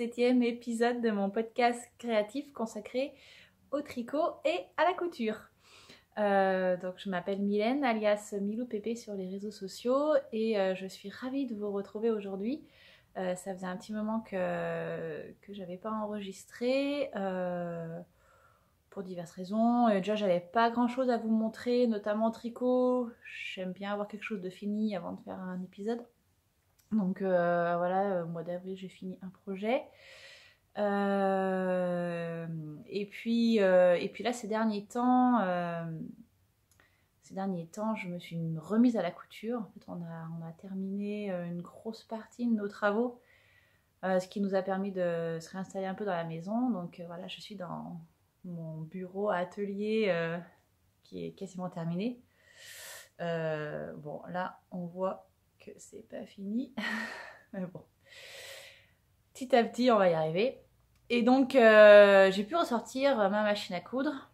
17e épisode de mon podcast créatif consacré au tricot et à la couture. Donc je m'appelle Mylène, alias Milou Pépé sur les réseaux sociaux et je suis ravie de vous retrouver aujourd'hui. Ça faisait un petit moment que j'avais pas enregistré pour diverses raisons. Déjà j'avais pas grand chose à vous montrer, notamment en tricot. J'aime bien avoir quelque chose de fini avant de faire un épisode. Donc voilà, au mois d'avril j'ai fini un projet. Et puis là ces derniers temps, je me suis remise à la couture. En fait, on a terminé une grosse partie de nos travaux, ce qui nous a permis de se réinstaller un peu dans la maison. Donc voilà, je suis dans mon bureau atelier qui est quasiment terminé. Bon, là, on voit que c'est pas fini. Mais bon, petit à petit, on va y arriver. Et donc, j'ai pu ressortir ma machine à coudre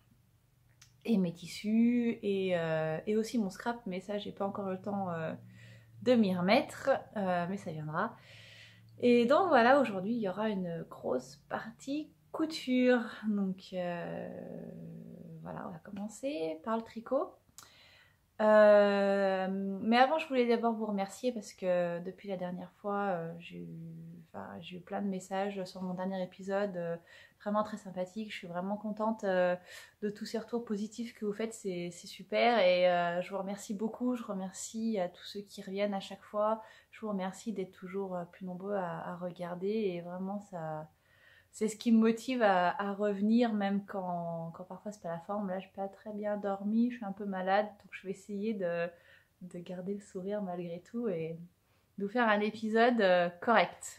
et mes tissus et aussi mon scrap, mais ça, j'ai pas encore le temps de m'y remettre, mais ça viendra. Et donc voilà, aujourd'hui, il y aura une grosse partie couture. Donc voilà, on va commencer par le tricot. Mais avant, je voulais d'abord vous remercier parce que depuis la dernière fois, j'ai eu plein de messages sur mon dernier épisode, vraiment très sympathique. Je suis vraiment contente de tous ces retours positifs que vous faites, c'est super. Et je vous remercie beaucoup. Je remercie à tous ceux qui reviennent à chaque fois. Je vous remercie d'être toujours plus nombreux à regarder. Et vraiment, c'est ce qui me motive à revenir, même quand parfois c'est pas la forme. Là, je n'ai pas très bien dormi, je suis un peu malade, donc je vais essayer de garder le sourire malgré tout et de vous faire un épisode correct.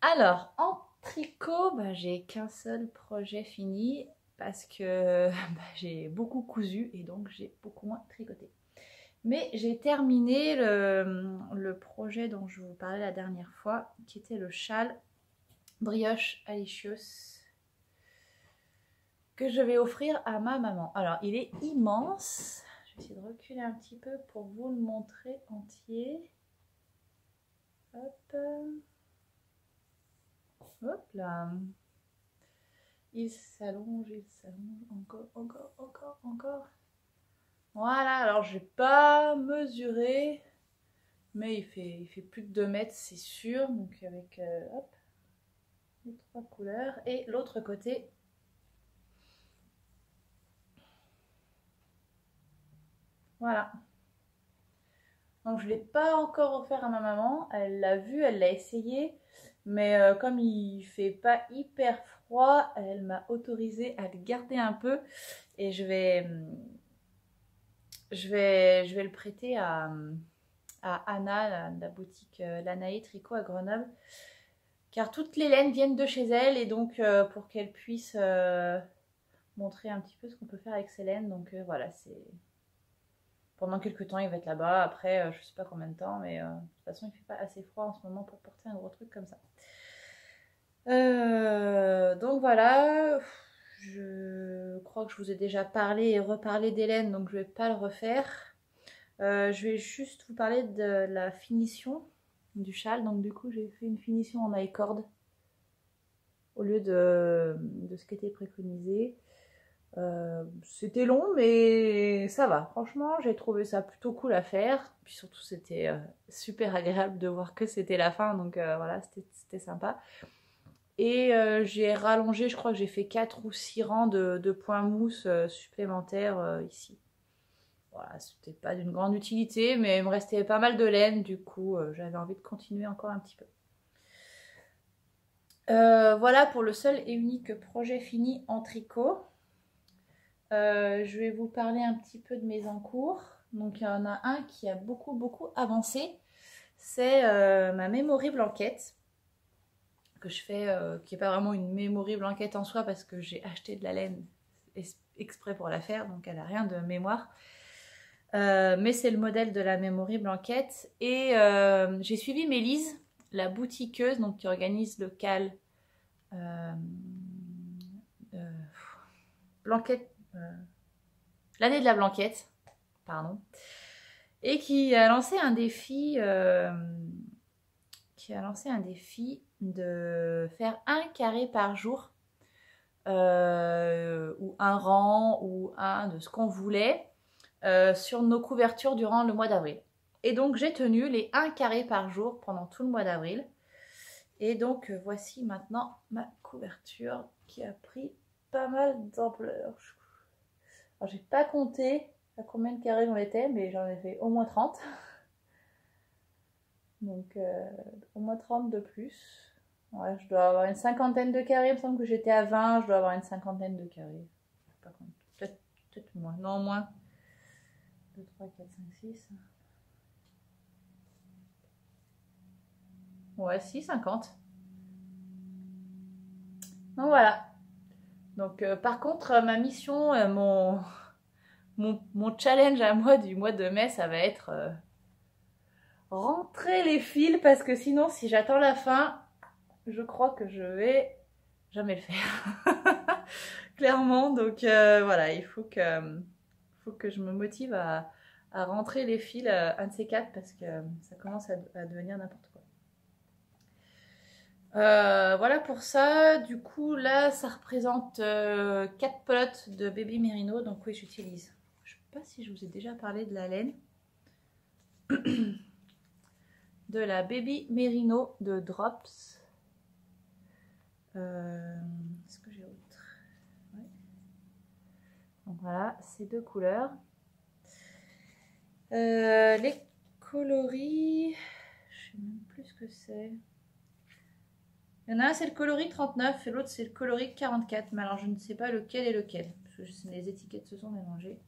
Alors, en tricot, j'ai qu'un seul projet fini parce que j'ai beaucoup cousu et donc j'ai beaucoup moins tricoté. Mais j'ai terminé le projet dont je vous parlais la dernière fois, qui était le châle Brioche Alicious que je vais offrir à ma maman. Alors il est immense, je vais essayer de reculer un petit peu pour vous le montrer entier. Hop, hop là, il s'allonge, encore. Voilà, alors je vais pas mesurer, mais il fait plus de 2 mètres, c'est sûr. Donc avec hop, les 3 couleurs et l'autre côté. Voilà. Donc je ne l'ai pas encore offert à ma maman, elle l'a vu, elle l'a essayé, mais comme il fait pas hyper froid, elle m'a autorisé à le garder un peu et je vais le prêter à Anna, la boutique Lanae Tricot à Grenoble, car toutes les laines viennent de chez elle et donc pour qu'elle puisse montrer un petit peu ce qu'on peut faire avec ces laines. Donc voilà, c'est... Pendant quelques temps, il va être là-bas. Après, je sais pas combien de temps, mais de toute façon, il fait pas assez froid en ce moment pour porter un gros truc comme ça. Donc voilà, je crois que je vous ai déjà parlé et reparlé d'Hélène, donc je vais pas le refaire. Je vais juste vous parler de la finition du châle. Donc du coup, j'ai fait une finition en I-cord au lieu de ce qui était préconisé. C'était long, mais ça va. Franchement, j'ai trouvé ça plutôt cool à faire. Puis surtout, c'était super agréable de voir que c'était la fin. Donc voilà, c'était sympa. Et j'ai rallongé, je crois que j'ai fait 4 ou 6 rangs de points mousse supplémentaires ici. Voilà, c'était pas d'une grande utilité, mais il me restait pas mal de laine. Du coup, j'avais envie de continuer encore un petit peu. Voilà pour le seul et unique projet fini en tricot. Je vais vous parler un petit peu de mes encours. Donc il y en a un qui a beaucoup avancé. C'est ma memory blanquette que je fais, qui n'est pas vraiment une memory blanquette en soi parce que j'ai acheté de la laine exprès pour la faire, donc elle n'a rien de mémoire. Mais c'est le modèle de la memory blanquette. Et j'ai suivi Mélise, la boutiqueuse, donc qui organise le cal blanquette. L'année de la blanquette, pardon, et qui a lancé un défi, de faire un carré par jour, ou un rang, ou un de ce qu'on voulait, sur nos couvertures durant le mois d'avril. Et donc j'ai tenu les 1 carré par jour pendant tout le mois d'avril. Et donc voici maintenant ma couverture qui a pris pas mal d'ampleur. Alors j'ai pas compté à combien de carrés j'en étais, mais j'en ai fait au moins 30. Donc au moins 30 de plus. Ouais, je dois avoir une cinquantaine de carrés. Il me semble que j'étais à 20, je dois avoir une cinquantaine de carrés. Peut-être moins. Non, moins. 2, 3, 4, 5, 6. Ouais, si, 50. Donc voilà. Donc par contre, ma mission, mon challenge à moi du mois de mai, ça va être rentrer les fils, parce que sinon, si j'attends la fin, je crois que je vais jamais le faire. Clairement, donc voilà, il faut que je me motive à rentrer les fils, un de ces quatre, parce que ça commence à devenir n'importe quoi. Voilà pour ça. Du coup, là, ça représente 4 pelotes de Baby Merino. Donc oui, j'utilise. Je sais pas si je vous ai déjà parlé de la laine. De la Baby Merino de Drops. Est-ce que j'ai autre? Ouais. Donc voilà, ces deux couleurs. Les coloris, je sais même plus ce que c'est. Il y en a un, c'est le coloris 39 et l'autre, c'est le coloris 44. Mais alors, je ne sais pas lequel est lequel. Parce que les étiquettes se sont mélangées.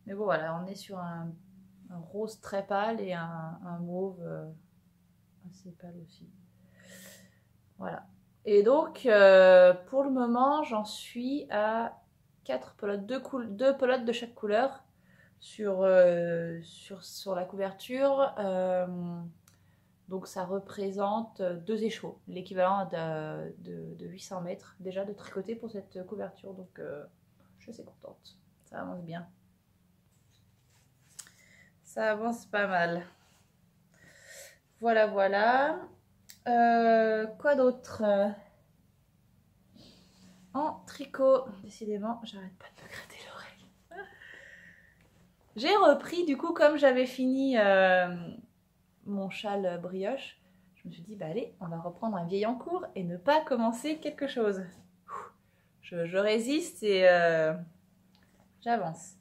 Mais bon, voilà, on est sur un rose très pâle et un mauve assez pâle aussi. Voilà. Et donc, pour le moment, j'en suis à 4 pelotes, 2 pelotes de chaque couleur sur la couverture. Donc ça représente 2 échauds, l'équivalent de 800 mètres déjà de tricoter pour cette couverture. Donc je suis assez contente, ça avance bien. Ça avance pas mal. Voilà, voilà. Quoi d'autre? En tricot, décidément, j'arrête pas de me gratter l'oreille. J'ai repris, du coup, comme j'avais fini mon châle brioche, je me suis dit, bah allez, on va reprendre un vieil en cours et ne pas commencer quelque chose. Je résiste et j'avance.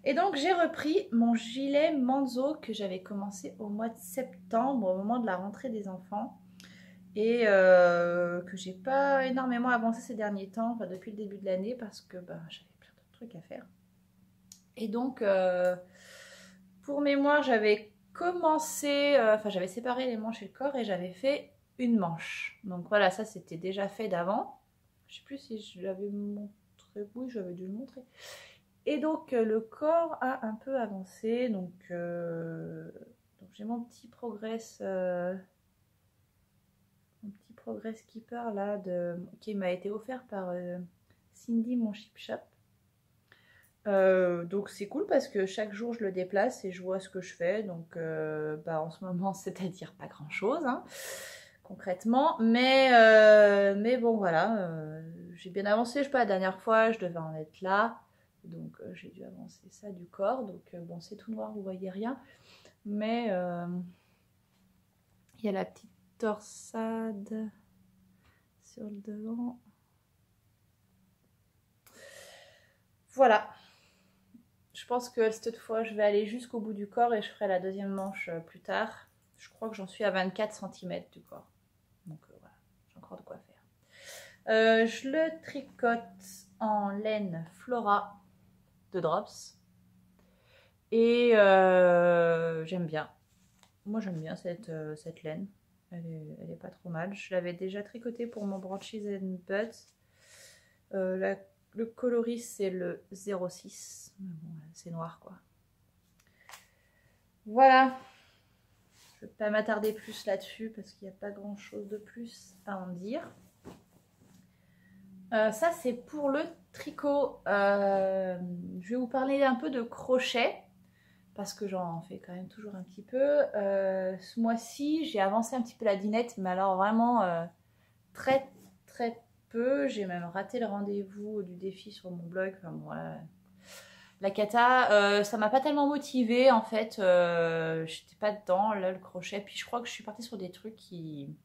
Et donc j'ai repris mon gilet Manzo que j'avais commencé au mois de septembre, au moment de la rentrée des enfants. Et que j'ai pas énormément avancé ces derniers temps, enfin depuis le début de l'année, parce que bah, j'avais plein de trucs à faire. Et donc, pour mémoire, j'avais commencé, enfin j'avais séparé les manches et le corps et j'avais fait une manche. Donc voilà, ça c'était déjà fait d'avant. Je sais plus si je l'avais montré, oui j'avais dû le montrer. Et donc le corps a un peu avancé, donc j'ai mon petit progress... Progress Keeper là qui m'a été offert par Cindy, mon Chip Shop. Donc c'est cool parce que chaque jour je le déplace et je vois ce que je fais. Donc bah, en ce moment c'est-à-dire pas grand chose hein, concrètement. Mais bon voilà, j'ai bien avancé. Je sais pas, la dernière fois je devais en être là. Donc j'ai dû avancer ça du corps. Donc bon c'est tout noir, vous voyez rien. Mais il y a la petite torsade sur le devant. Voilà. Je pense que cette fois, je vais aller jusqu'au bout du corps et je ferai la deuxième manche plus tard. Je crois que j'en suis à 24 cm du corps. Donc voilà, j'ai encore de quoi faire. Je le tricote en laine Flora de Drops. Et j'aime bien. Moi, j'aime bien cette laine. Elle est pas trop mal. Je l'avais déjà tricoté pour mon Branches and Buds. Le coloris, c'est le 06. Bon, c'est noir, quoi. Voilà. Je ne vais pas m'attarder plus là-dessus parce qu'il n'y a pas grand-chose de plus à en dire. Ça, c'est pour le tricot. Je vais vous parler un peu de crochet. parce que j'en fais quand même toujours un petit peu. Ce mois-ci, j'ai avancé un petit peu la dinette, mais alors vraiment très très peu. J'ai même raté le rendez-vous du défi sur mon blog. Enfin, bon, voilà. La kata, ça m'a pas tellement motivée en fait. J'étais pas dedans, là, le crochet. Puis je crois que je suis partie sur des trucs qui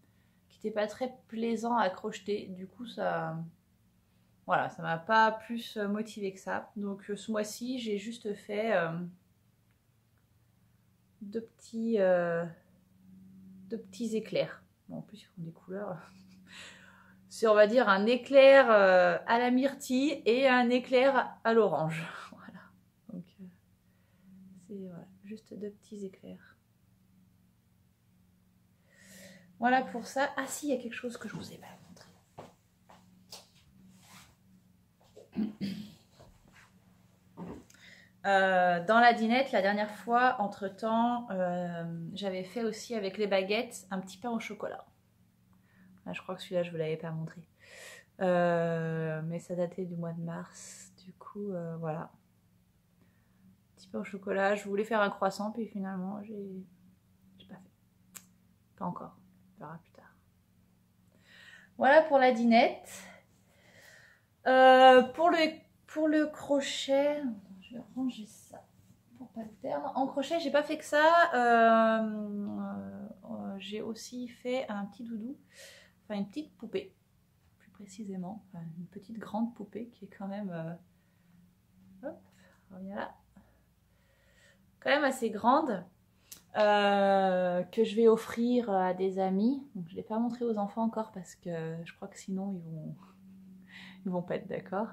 n'étaient pas très plaisants à crocheter. Du coup, ça. Voilà, ça m'a pas plus motivée que ça. Donc ce mois-ci, j'ai juste fait deux petits éclairs. Bon, en plus, ils font des couleurs. C'est, on va dire, un éclair à la myrtille et un éclair à l'orange. Voilà. Donc, c'est voilà, juste deux petits éclairs. Voilà pour ça. Ah si, il y a quelque chose que je vous ai pas montré. Dans la dinette, la dernière fois, entre-temps, j'avais fait aussi avec les baguettes un petit pain au chocolat. Là, je crois que celui-là, je ne vous l'avais pas montré. Mais ça datait du mois de mars. Du coup, voilà. Petit pain au chocolat. Je voulais faire un croissant, puis finalement, j'ai pas fait. Pas encore. On verra plus tard. Voilà pour la dinette. Pour le crochet... Je vais ranger ça pour pas le perdre. En crochet, j'ai pas fait que ça. J'ai aussi fait un petit doudou, enfin une petite poupée, plus précisément, enfin, une petite grande poupée qui est quand même, hop, reviens là, quand même assez grande, que je vais offrir à des amis. Donc je l'ai pas montré aux enfants encore parce que je crois que sinon ils vont pas être d'accord.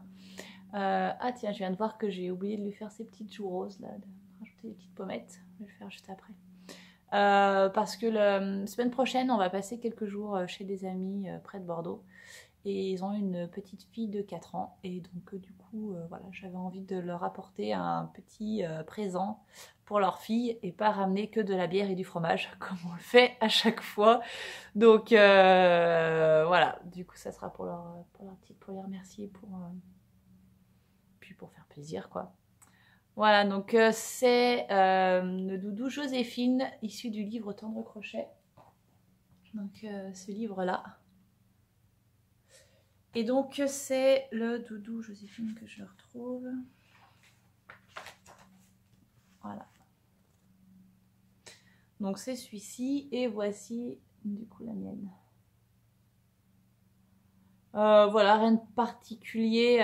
Ah tiens, je viens de voir que j'ai oublié de lui faire ses petites joues roses là, de rajouter des petites pommettes. Je vais le faire juste après. Parce que la semaine prochaine, on va passer quelques jours chez des amis près de Bordeaux. Et ils ont une petite fille de 4 ans. Et donc du coup, voilà, j'avais envie de leur apporter un petit présent pour leur fille et pas ramener que de la bière et du fromage comme on le fait à chaque fois. Donc voilà, du coup ça sera pour les remercier, puis pour faire plaisir quoi. Voilà, donc c'est le doudou Joséphine, issu du livre Tendre Crochet. Donc ce livre-là. Et donc c'est le doudou Joséphine que je retrouve. Voilà. Donc c'est celui-ci et voici du coup la mienne. Voilà, rien de particulier.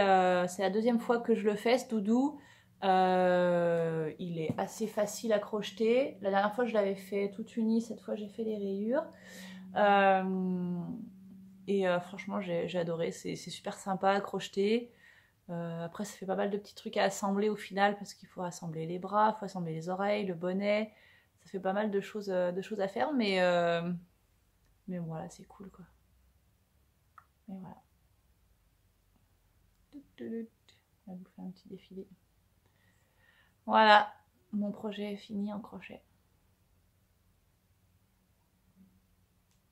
C'est la deuxième fois que je le fais ce doudou. Il est assez facile à crocheter. La dernière fois je l'avais fait toute unie, cette fois j'ai fait les rayures. Franchement j'ai adoré, c'est super sympa à crocheter. Après ça fait pas mal de petits trucs à assembler au final parce qu'il faut assembler les bras, il faut assembler les oreilles, le bonnet. Ça fait pas mal de choses à faire, mais voilà, c'est cool quoi. Et voilà. On va vous faire un petit défilé. Voilà, mon projet est fini en crochet.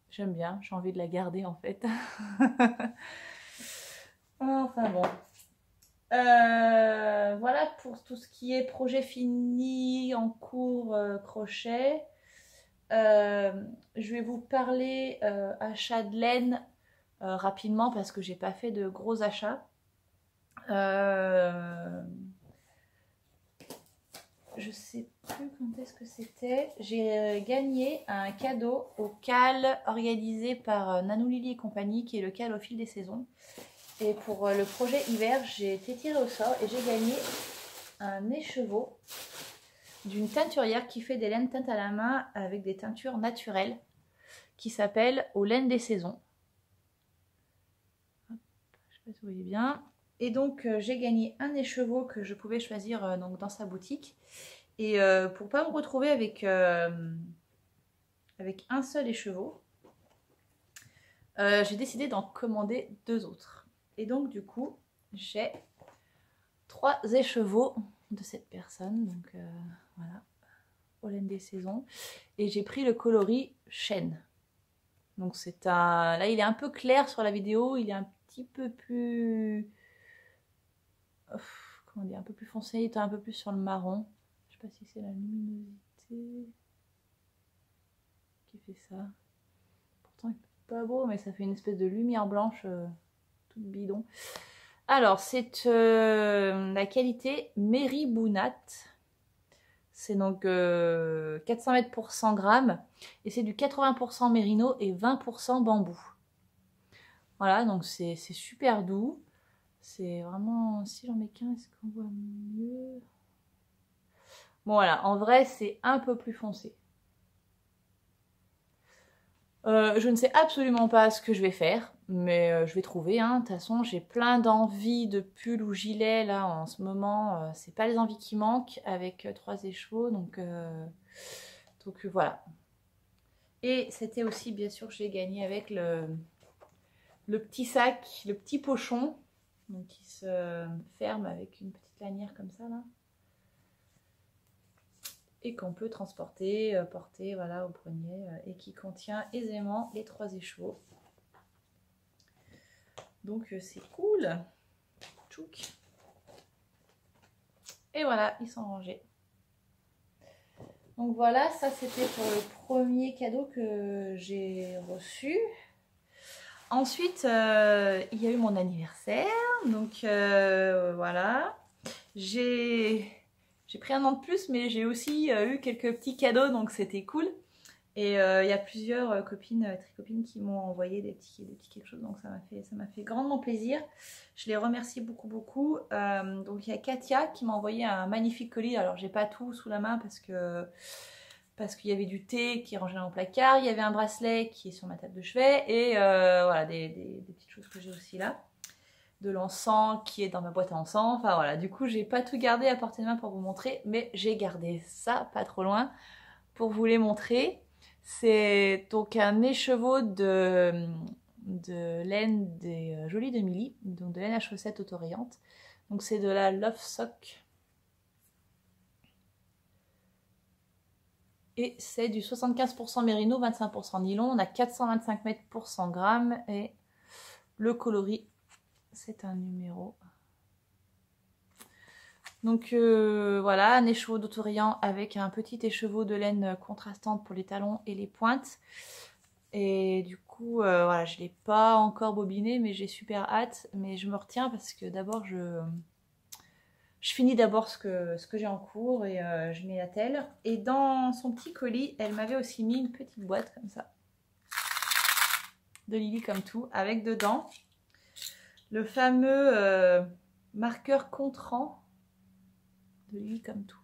J'aime bien, j'ai envie de la garder en fait. Enfin bon. Voilà pour tout ce qui est projet fini, en cours, crochet. Je vais vous parler achat de laine rapidement parce que j'ai pas fait de gros achats. Je sais plus quand est-ce que c'était. J'ai gagné un cadeau au CAL organisé par Nanou Lily et compagnie, qui est le CAL au fil des saisons. Et pour le projet hiver, j'ai été tirée au sort et j'ai gagné un écheveau d'une teinturière qui fait des laines teintes à la main avec des teintures naturelles, qui s'appelle Aux laines des saisons. Hop, je sais pas si vous voyez bien. Et donc j'ai gagné un écheveau que je pouvais choisir donc dans sa boutique. Et pour pas me retrouver avec un seul écheveau, j'ai décidé d'en commander 2 autres. Et donc du coup, j'ai 3 écheveaux de cette personne. Donc voilà, aux laines des saisons. Et j'ai pris le coloris chêne. Donc c'est un... Là, il est un peu clair sur la vidéo. Il est un petit peu plus... comment dire, un peu plus foncé. Il est un peu plus sur le marron. Je sais pas si c'est la luminosité qui fait ça. Pourtant, il est pas beau, mais ça fait une espèce de lumière blanche toute bidon. Alors, c'est la qualité Meribounat. C'est donc 400 mètres pour 100 grammes. Et c'est du 80% mérino et 20% bambou. Voilà, donc c'est super doux. C'est vraiment... Si j'en mets qu'un, est-ce qu'on voit mieux? Bon voilà, en vrai, c'est un peu plus foncé. Je ne sais absolument pas ce que je vais faire, mais je vais trouver. Hein. De toute façon, j'ai plein d'envies de pulls ou gilets là en ce moment. C'est pas les envies qui manquent avec 3 écheveaux, donc voilà. Et c'était aussi bien sûr que j'ai gagné avec le petit sac, le petit pochon, donc qui se ferme avec une petite lanière comme ça là. Et qu'on peut transporter, porter voilà, au poignet et qui contient aisément les 3 écheveaux. Donc c'est cool. Tchouk. Et voilà, ils sont rangés. Donc voilà, ça c'était pour le premier cadeau que j'ai reçu. Ensuite, il y a eu mon anniversaire. Donc voilà. J'ai pris un an de plus, mais j'ai aussi eu quelques petits cadeaux, donc c'était cool. Et il y a plusieurs tricopines qui m'ont envoyé des petits quelque chose, donc ça m'a fait grandement plaisir. Je les remercie beaucoup. Donc il y a Katia qui m'a envoyé un magnifique colis. Alors j'ai pas tout sous la main parce qu'il y avait du thé qui est rangé dans mon placard, il y avait un bracelet qui est sur ma table de chevet et voilà des petites choses que j'ai aussi là. De l'encens qui est dans ma boîte à encens, enfin voilà, du coup j'ai pas tout gardé à portée de main pour vous montrer, mais j'ai gardé ça pas trop loin pour vous les montrer. C'est donc un écheveau de laine des Jolies de Milly, donc de laine à chaussettes autorayante. Donc c'est de la Love Sock. Et c'est du 75% mérino, 25% nylon. On a 425 mètres pour 100 grammes. Et le coloris, c'est un numéro. Donc voilà, un écheveau d'Autorayant avec un petit écheveau de laine contrastante pour les talons et les pointes. Et du coup, voilà, je ne l'ai pas encore bobiné, mais j'ai super hâte. Mais je me retiens parce que d'abord, je finis d'abord ce que j'ai en cours et je mets la telle. Et dans son petit colis, elle m'avait aussi mis une petite boîte comme ça. De Lily comme tout, avec dedans le fameux marqueur contrant de Lily comme tout.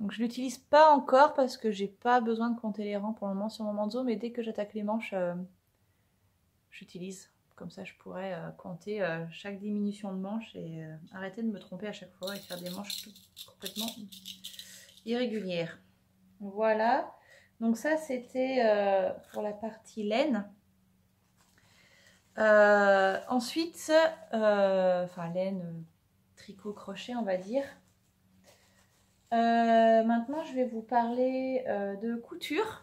Donc je l'utilise pas encore parce que j'ai pas besoin de compter les rangs pour le moment sur mon manteau, mais dès que j'attaque les manches, j'utilise. Comme ça je pourrais compter chaque diminution de manche et arrêter de me tromper à chaque fois et faire des manches complètement irrégulières. Voilà, donc ça c'était pour la partie laine. Ensuite, enfin laine, tricot, crochet on va dire. Maintenant je vais vous parler de couture.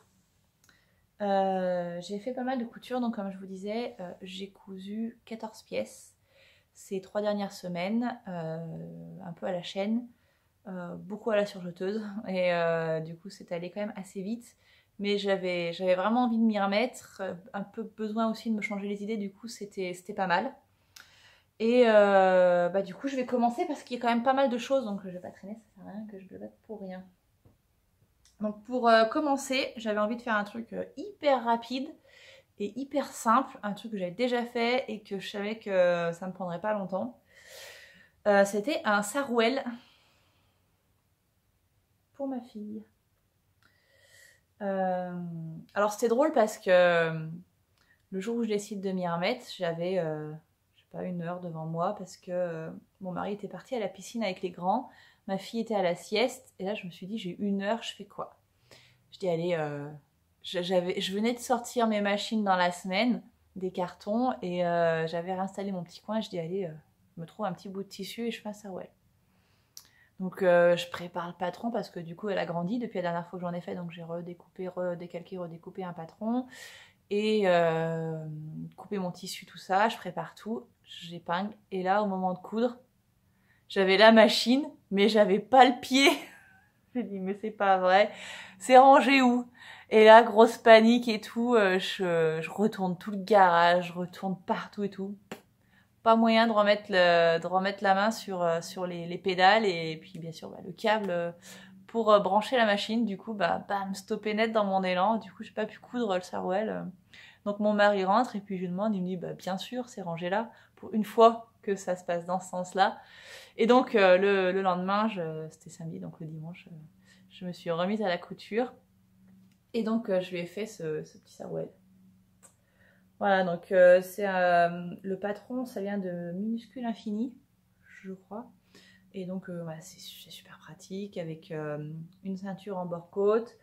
J'ai fait pas mal de couture, donc comme je vous disais, j'ai cousu 14 pièces ces 3 dernières semaines, un peu à la chaîne, beaucoup à la surjeteuse, et du coup c'est allé quand même assez vite. Mais j'avais vraiment envie de m'y remettre, un peu besoin aussi de me changer les idées, du coup c'était pas mal. Et du coup je vais commencer parce qu'il y a quand même pas mal de choses, donc je vais pas traîner, ça sert à rien que je le batte pour rien. Donc pour commencer, j'avais envie de faire un truc hyper rapide et hyper simple, un truc que j'avais déjà fait et que je savais que ça me prendrait pas longtemps. C'était un sarouel pour ma fille. Alors c'était drôle parce que le jour où je décide de m'y remettre, j'avais je sais pas 1 heure devant moi parce que mon mari était parti à la piscine avec les grands, ma fille était à la sieste et là je me suis dit j'ai 1 heure, je fais quoi? Je dis allez, je venais de sortir mes machines dans la semaine, des cartons, et j'avais réinstallé mon petit coin. Je dis allez, je me trouve un petit bout de tissu et je fais un sarouel. Donc je prépare le patron parce que du coup elle a grandi depuis la dernière fois que j'en ai fait, donc j'ai redécoupé, redécalqué, redécoupé un patron et coupé mon tissu, tout ça. Je prépare tout, j'épingle et là au moment de coudre, J'avais la machine, mais j'avais pas le pied. J'ai dit, mais c'est pas vrai. C'est rangé où? Et là, grosse panique et tout. Je retourne tout le garage, je retourne partout et tout. Pas moyen de remettre la main sur les pédales. Et puis, bien sûr, bah, le câble pour brancher la machine. Du coup, bah, bam, stoppé net dans mon élan. Du coup, j'ai pas pu coudre le sarouel. Donc, mon mari rentre et puis je lui demande. Il me dit, bah, bien sûr, c'est rangé là. Pour une fois que ça se passe dans ce sens-là. Et donc, le lendemain, c'était samedi, donc le dimanche, je me suis remise à la couture. Et donc, je lui ai fait ce petit sarouel. Voilà, donc c'est le patron, ça vient de Minuscule Infini, je crois. Et donc, voilà, c'est super pratique avec une ceinture en bord-côte,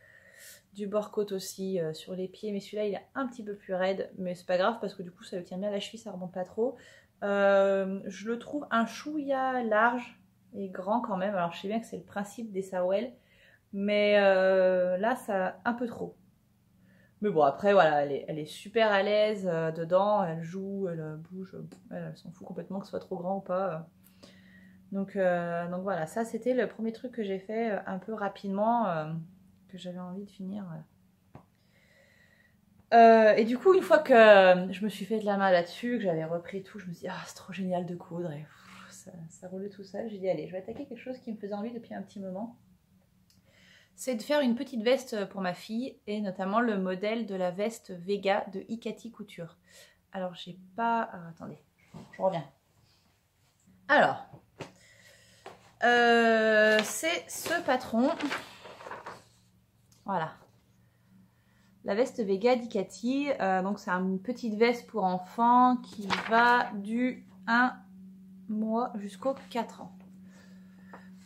du bord-côte aussi sur les pieds. Mais celui-là, il est un petit peu plus raide, mais c'est pas grave parce que du coup, ça le tient bien à la cheville, ça remonte pas trop. Je le trouve un chouïa large et grand quand même. Alors, je sais bien que c'est le principe des sarouels, mais là, ça un peu trop. Mais bon, après, voilà, elle est super à l'aise dedans, elle joue, elle bouge, elle s'en fout complètement que ce soit trop grand ou pas. Donc voilà, ça c'était le premier truc que j'ai fait un peu rapidement, que j'avais envie de finir. Et du coup, une fois que je me suis fait de la main là-dessus, que j'avais repris tout, je me suis dit, ah, c'est trop génial de coudre, et ça roulait tout seul. J'ai dit, allez, je vais attaquer quelque chose qui me faisait envie depuis un petit moment. C'est de faire une petite veste pour ma fille, et notamment le modèle de la veste Vega de Icati Couture. Alors, j'ai pas... Alors, attendez, je reviens. Alors, c'est ce patron. Voilà. La veste Vega d'Icati. Donc, c'est une petite veste pour enfants qui va du 1 mois jusqu'aux 4 ans.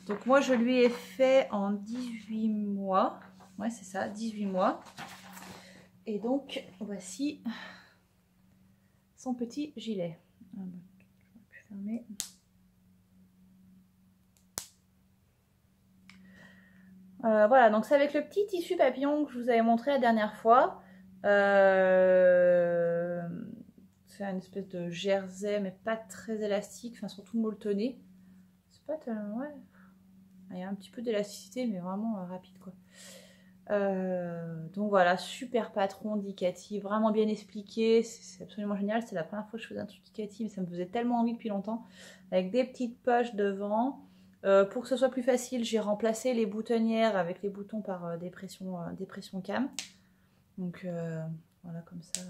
Donc, moi, je lui ai fait en 18 mois. Ouais, c'est ça, 18 mois. Et donc, voici son petit gilet. Je vais plus fermer. Voilà, donc c'est avec le petit tissu papillon que je vous avais montré la dernière fois. C'est une espèce de jersey, mais pas très élastique, enfin surtout molletonné. C'est pas tellement... Ouais. Il y a un petit peu d'élasticité, mais vraiment rapide, quoi. Donc voilà, super patron d'Icati, vraiment bien expliqué, c'est absolument génial. C'est la première fois que je faisais un truc d'Icati, mais ça me faisait tellement envie depuis longtemps. Avec des petites poches devant. Pour que ce soit plus facile, j'ai remplacé les boutonnières avec les boutons par dépression cam. Donc voilà, comme ça,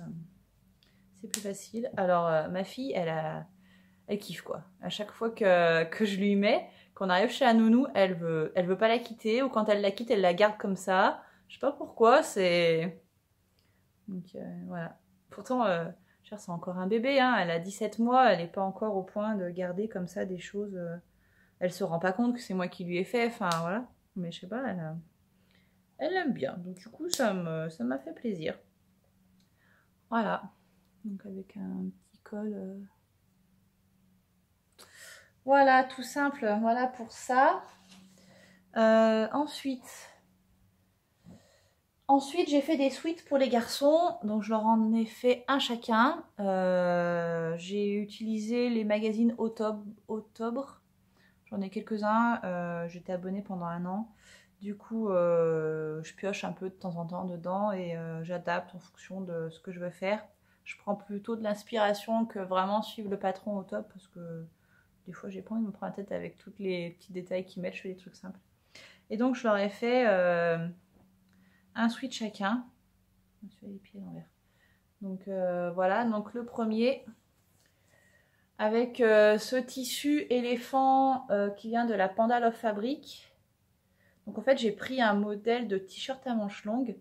c'est plus facile. Alors ma fille, elle kiffe quoi. À chaque fois que je lui mets, qu'on arrive chez la nounou, elle veut pas la quitter, ou quand elle la quitte, elle la garde comme ça. Je sais pas pourquoi, c'est... Donc voilà. Pourtant, c'est encore un bébé, hein. Elle a 17 mois, elle n'est pas encore au point de garder comme ça des choses... Elle se rend pas compte que c'est moi qui lui ai fait, enfin voilà. Mais je sais pas, elle aime bien. Donc du coup, ça m'a fait plaisir. Voilà. Donc avec un petit col... Voilà, tout simple. Voilà pour ça. Ensuite, j'ai fait des sweats pour les garçons. Donc, je leur en ai fait un chacun. J'ai utilisé les magazines Octobre. J'en ai quelques-uns. J'étais abonnée pendant 1 an. Du coup, je pioche un peu de temps en temps dedans et j'adapte en fonction de ce que je veux faire. Je prends plutôt de l'inspiration que vraiment suivre le patron au top parce que des fois, j'ai pas envie de me prendre la tête avec tous les petits détails qu'ils mettent. Je fais des trucs simples. Et donc, je leur ai fait un sweat chacun. Je me suis fait les pieds à l'envers. Donc, voilà. Donc, le premier, avec ce tissu éléphant qui vient de la Panda Love Fabric. Donc, en fait, j'ai pris un modèle de t-shirt à manches longues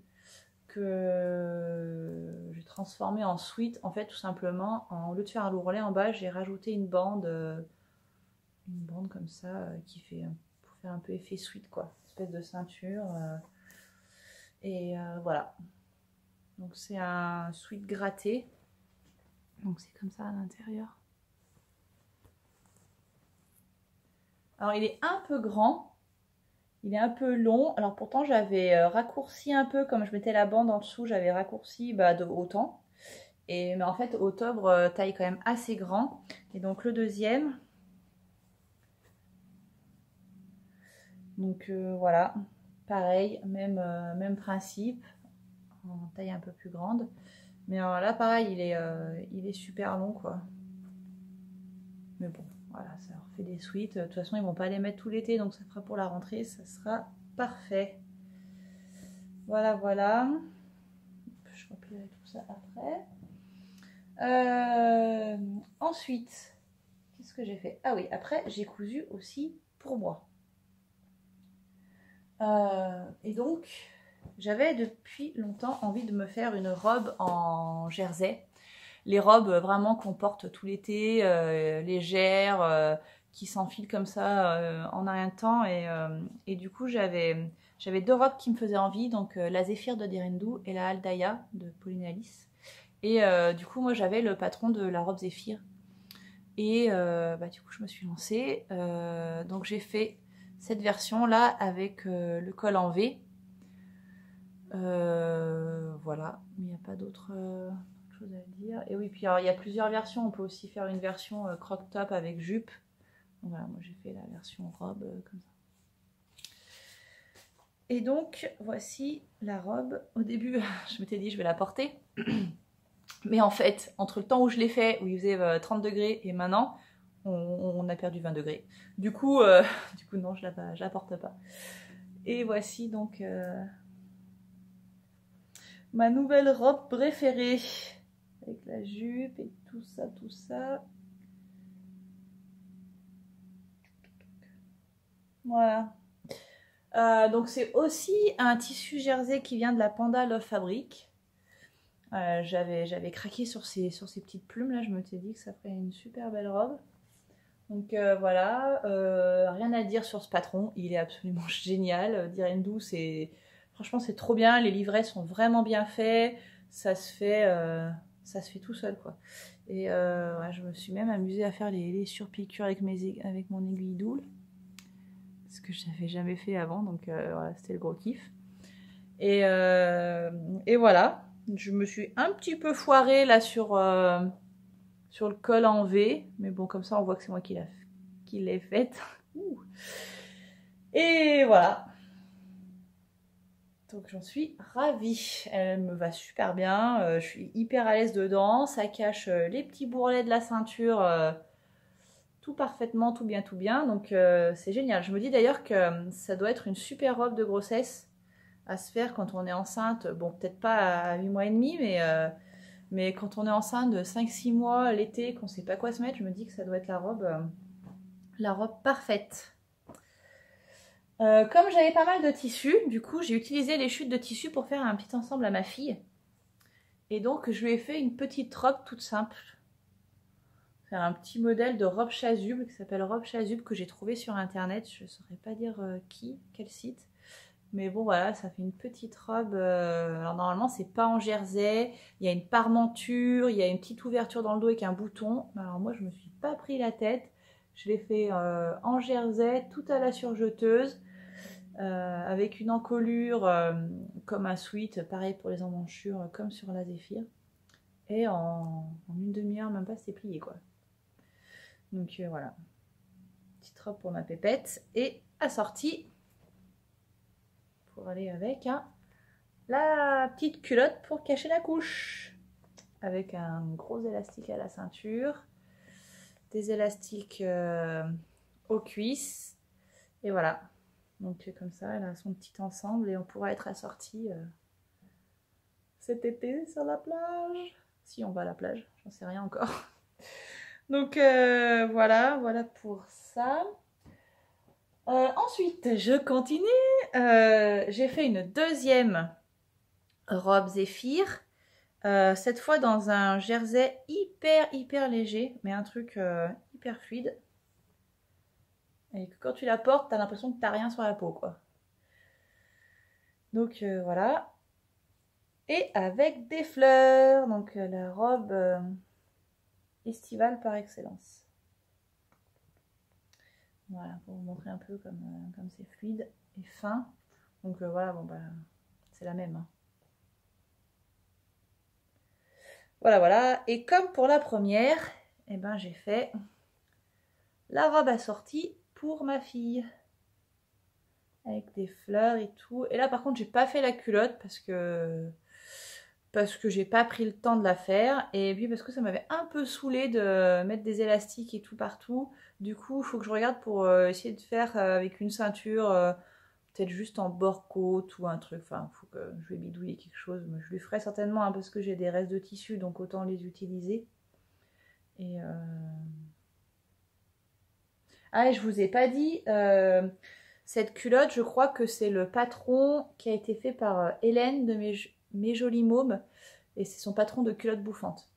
que j'ai transformé en sweat. En fait, tout simplement, au lieu de faire un lourrelet en bas, j'ai rajouté une bande comme ça qui fait pour faire un peu effet sweat quoi, espèce de ceinture et voilà. Donc c'est un sweat gratté, donc c'est comme ça à l'intérieur. Alors il est un peu grand, il est un peu long. Alors pourtant j'avais raccourci un peu, comme je mettais la bande en dessous, j'avais raccourci de autant. Mais en fait Octobre taille quand même assez grand. Et donc le deuxième, Donc voilà, pareil, même principe, en taille un peu plus grande. Mais là pareil, il est super long quoi. Mais bon, voilà, ça leur fait des sweats. De toute façon, ils vont pas les mettre tout l'été, donc ça fera pour la rentrée, ça sera parfait. Voilà, voilà. Je replierai tout ça après. Ensuite, qu'est-ce que j'ai fait? Ah oui, après, j'ai cousu aussi pour moi. Et donc, j'avais depuis longtemps envie de me faire une robe en jersey. Les robes vraiment qu'on porte tout l'été, légères, qui s'enfilent comme ça en un rien de temps. Et du coup, j'avais deux robes qui me faisaient envie, donc la Zéphyr de Direndou et la Aldaya de Pauline Alice. Et du coup, moi, j'avais le patron de la robe Zéphyr. Et du coup, je me suis lancée. Donc, j'ai fait cette version-là avec le col en V. Voilà, il n'y a pas d'autre chose à dire. Et oui, puis alors, il y a plusieurs versions. On peut aussi faire une version crop top avec jupe. Donc, voilà, moi j'ai fait la version robe comme ça. Et donc, voici la robe. Au début, je m'étais dit je vais la porter. Mais en fait, entre le temps où je l'ai fait, où il faisait 30 degrés, et maintenant, on a perdu 20 degrés. Du coup, non, je la porte pas. Et voici donc ma nouvelle robe préférée. Avec la jupe et tout ça, tout ça. Voilà. Donc c'est aussi un tissu jersey qui vient de la Panda Love Fabric. J'avais craqué sur ces petites plumes là, je me suis dit que ça ferait une super belle robe. Donc voilà, rien à dire sur ce patron, il est absolument génial. Direndou, franchement c'est trop bien, les livrets sont vraiment bien faits, ça se fait tout seul quoi. Et ouais, je me suis même amusée à faire les surpiqûres avec mon aiguille double, ce que je n'avais jamais fait avant, donc voilà, c'était le gros kiff. Et voilà, je me suis un petit peu foirée là sur le col en V, mais bon, comme ça on voit que c'est moi qui l'ai faite. Et voilà. Donc j'en suis ravie. Elle me va super bien. Je suis hyper à l'aise dedans. Ça cache les petits bourrelets de la ceinture tout parfaitement, tout bien, tout bien. Donc c'est génial. Je me dis d'ailleurs que ça doit être une super robe de grossesse à se faire quand on est enceinte. Bon, peut-être pas à 8 mois et demi, mais quand on est enceinte de 5-6 mois l'été, qu'on ne sait pas quoi se mettre, je me dis que ça doit être la robe parfaite. Comme j'avais pas mal de tissus, du coup j'ai utilisé les chutes de tissu pour faire un petit ensemble à ma fille. Et donc je lui ai fait une petite robe toute simple. C'est un petit modèle de robe chasuble qui s'appelle robe chasuble que j'ai trouvé sur internet. Je ne saurais pas dire quel site. Mais bon voilà, ça fait une petite robe. Alors normalement c'est pas en jersey. Il y a une parmenture, il y a une petite ouverture dans le dos avec un bouton. Alors moi je me suis pas pris la tête. Je l'ai fait en jersey, tout à la surjeteuse. Avec une encolure comme un sweat, pareil pour les emmanchures, comme sur la Zéphyr. Et en une demi-heure, même pas, c'est plié quoi. Donc voilà, petite robe pour ma pépette et assortie pour aller avec la petite culotte pour cacher la couche, avec un gros élastique à la ceinture, des élastiques aux cuisses et voilà. Donc comme ça, elle a son petit ensemble et on pourra être assorti cet été sur la plage. Si on va à la plage, j'en sais rien encore. Donc voilà pour ça. Ensuite, je continue. J'ai fait une deuxième robe Zéphyr. Cette fois dans un jersey hyper léger, mais un truc hyper fluide. Et que quand tu la portes, t'as l'impression que t'as rien sur la peau, quoi. Donc voilà. Et avec des fleurs. Donc la robe estivale par excellence. Voilà, pour vous montrer un peu comme c'est fluide et fin. Donc voilà, bon bah c'est la même. Hein. Voilà. Et comme pour la première, eh ben, j'ai fait la robe assortie pour ma fille. avec des fleurs et tout. Et là par contre j'ai pas fait la culotte parce que j'ai pas pris le temps de la faire, et puis parce que ça m'avait un peu saoulé de mettre des élastiques et tout partout. Du coup il faut que je regarde pour essayer de faire avec une ceinture, peut-être juste en bord côte ou un truc. Enfin il faut que je vais bidouiller quelque chose, mais je lui ferai certainement, hein, parce que j'ai des restes de tissu, donc autant les utiliser. Et ah, et je vous ai pas dit, cette culotte, je crois que c'est le patron qui a été fait par Hélène de mes Jolies Mômes. Et c'est son patron de culotte bouffante.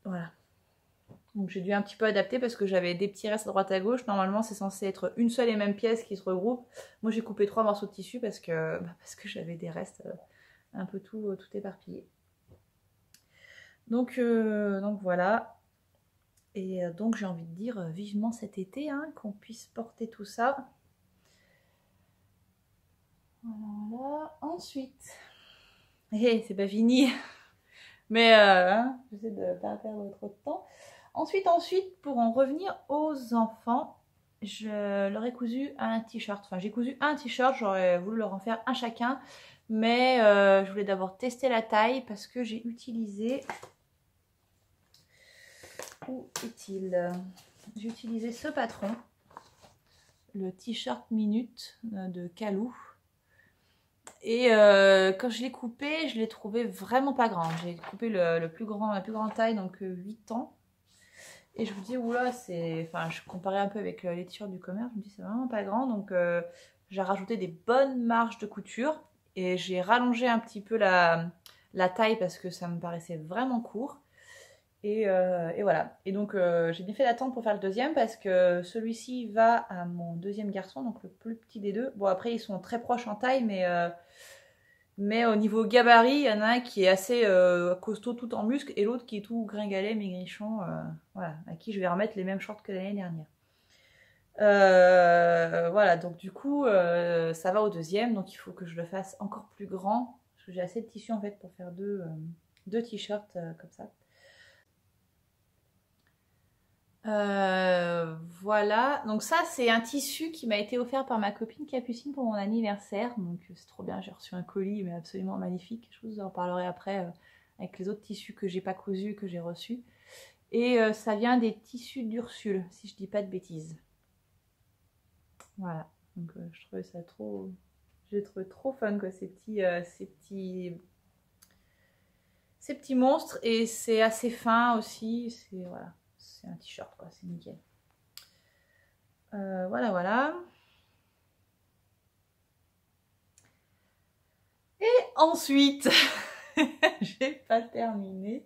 Voilà. Donc j'ai dû un petit peu adapter parce que j'avais des petits restes à droite à gauche. Normalement, c'est censé être une seule et même pièce qui se regroupe. Moi, j'ai coupé 3 morceaux de tissu parce que j'avais des restes un peu tout éparpillé. Donc voilà. Et donc j'ai envie de dire vivement cet été, hein, qu'on puisse porter tout ça. Voilà. Ensuite, c'est pas fini, mais hein, j'essaie de ne pas perdre trop de temps. Ensuite, pour en revenir aux enfants, je leur ai cousu un t-shirt. Enfin, j'ai cousu un t-shirt, j'aurais voulu leur en faire un chacun, mais je voulais d'abord tester la taille parce que j'ai utilisé... Où est-il? J'ai utilisé ce patron, le t-shirt Minute de Calou. Et quand je l'ai coupé, je l'ai trouvé vraiment pas grand. J'ai coupé la plus grande taille, donc 8 ans. Et je vous dis, oula, enfin, je comparais un peu avec les t-shirts du commerce, je me dis c'est vraiment pas grand. Donc j'ai rajouté des bonnes marges de couture. Et j'ai rallongé un petit peu la taille parce que ça me paraissait vraiment court. Et voilà. Et donc j'ai bien fait d'attendre pour faire le deuxième parce que celui-ci va à mon deuxième garçon, donc le plus petit des deux. Bon, après ils sont très proches en taille, mais au niveau gabarit, il y en a un qui est assez costaud tout en muscle et l'autre qui est tout gringalet, maigrichon, voilà, à qui je vais remettre les mêmes shorts que l'année dernière. Voilà, donc du coup ça va au deuxième, donc il faut que je le fasse encore plus grand parce que j'ai assez de tissu en fait pour faire deux t-shirts comme ça. Voilà, donc ça c'est un tissu qui m'a été offert par ma copine Capucine pour mon anniversaire, donc c'est trop bien, j'ai reçu un colis mais absolument magnifique. Je vous en reparlerai après avec les autres tissus que j'ai pas cousus, que j'ai reçus. Et ça vient des tissus d'Ursule, si je dis pas de bêtises. Voilà, donc je trouvais ça trop, j'ai trouvé trop fun quoi, ces petits monstres, et c'est assez fin aussi, c'est voilà. C'est un t-shirt quoi, c'est nickel. Voilà. Et ensuite, j'ai pas terminé.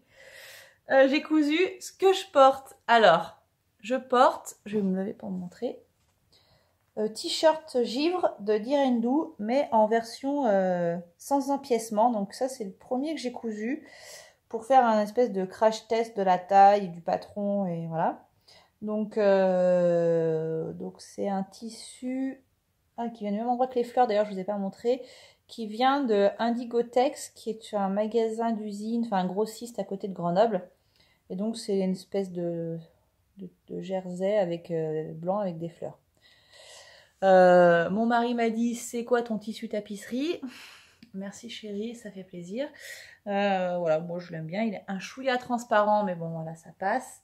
J'ai cousu ce que je porte. Alors, je vais me lever pour me montrer. T-shirt givre de Direndou, mais en version sans empiècement. Donc ça, c'est le premier que j'ai cousu pour faire un espèce de crash test de la taille du patron et voilà. Donc c'est un tissu qui vient du même endroit que les fleurs, d'ailleurs je ne vous ai pas montré, qui vient de Indigotex, qui est un magasin d'usine, enfin un grossiste à côté de Grenoble. Et donc c'est une espèce de jersey avec blanc avec des fleurs. Mon mari m'a dit, c'est quoi ton tissu tapisserie? Merci chérie, ça fait plaisir. Voilà, moi je l'aime bien, il est un chouïa transparent, mais bon voilà, ça passe.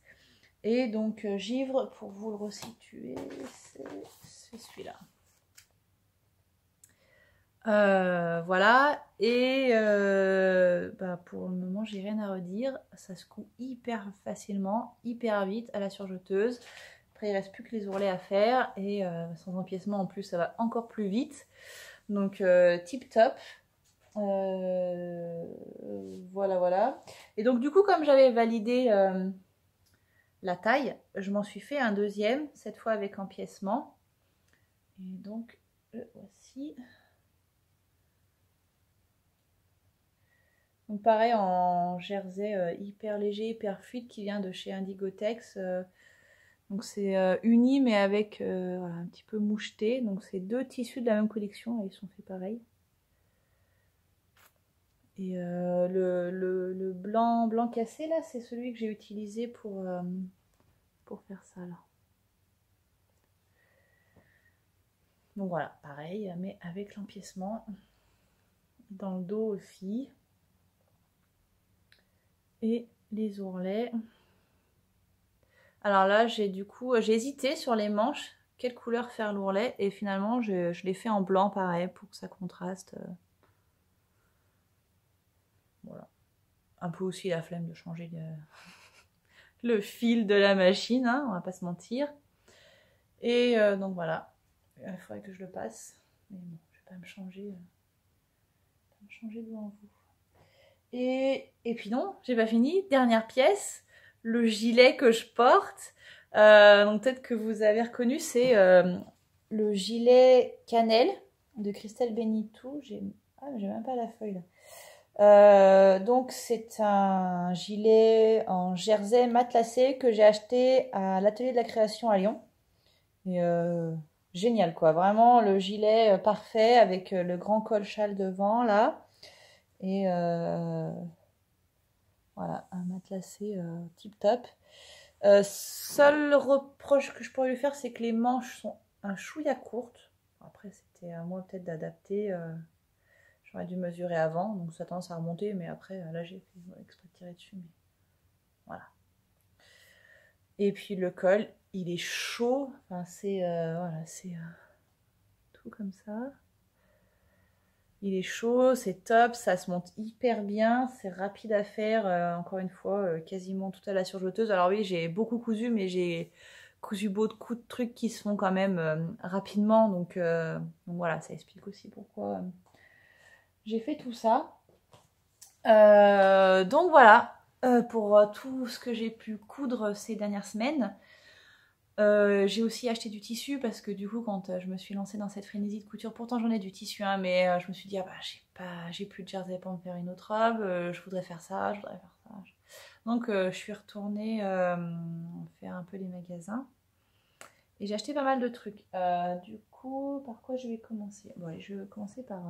Et donc givre, pour vous le resituer, c'est celui-là. Voilà, et pour le moment j'ai rien à redire. Ça se coud hyper facilement, hyper vite à la surjeteuse. Après il reste plus que les ourlets à faire, et sans empiècement en plus ça va encore plus vite. Donc tip top. Voilà. Et donc du coup, comme j'avais validé la taille, je m'en suis fait un deuxième, cette fois avec empiècement. Et donc voici. Donc pareil en jersey hyper léger, hyper fluide, qui vient de chez Indigotex. Donc c'est uni mais avec voilà, un petit peu moucheté. Donc c'est deux tissus de la même collection et ils sont faits pareil. Et le blanc cassé là, c'est celui que j'ai utilisé pour faire ça là. Donc voilà, pareil, mais avec l'empiècement dans le dos aussi. Et les ourlets. Alors là, j'ai hésité sur les manches, quelle couleur faire l'ourlet, et finalement, je l'ai fait en blanc, pareil, pour que ça contraste. Voilà. Un peu aussi la flemme de changer le fil de la machine, hein, on va pas se mentir. Et donc voilà, il faudrait que je le passe. Mais bon, je vais pas me changer devant vous. Et puis non, j'ai pas fini. Dernière pièce, le gilet que je porte. Donc peut-être que vous avez reconnu, c'est le gilet cannelle de Christelle Benito. J'ai même pas la feuille là. Donc c'est un gilet en jersey matelassé que j'ai acheté à l'atelier de la création à Lyon. Et génial quoi, vraiment le gilet parfait avec le grand col châle devant là. Et voilà, un matelassé tip top. Seul reproche que je pourrais lui faire, c'est que les manches sont un chouïa courtes. Après, c'était à moi peut-être d'adapter. J'aurais dû mesurer avant, donc ça tendance à remonter, mais après, là, j'ai fait exprès de tirer dessus. Mais voilà. Et puis le col, il est chaud. Enfin, c'est voilà, c'est tout comme ça. Il est chaud, c'est top, ça se monte hyper bien, c'est rapide à faire, encore une fois, quasiment tout à la surjeteuse. Alors oui, j'ai beaucoup cousu, mais j'ai cousu beaucoup de trucs qui se font quand même rapidement, donc voilà, ça explique aussi pourquoi j'ai fait tout ça. Donc voilà, pour tout ce que j'ai pu coudre ces dernières semaines. J'ai aussi acheté du tissu parce que du coup quand je me suis lancée dans cette frénésie de couture, pourtant j'en ai du tissu hein, mais je me suis dit ah bah j'ai plus de jersey pour me faire une autre robe, je voudrais faire ça, je voudrais faire ça. Donc je suis retournée faire un peu les magasins et j'ai acheté pas mal de trucs. Du coup par quoi je vais commencer? Bon allez, je vais commencer par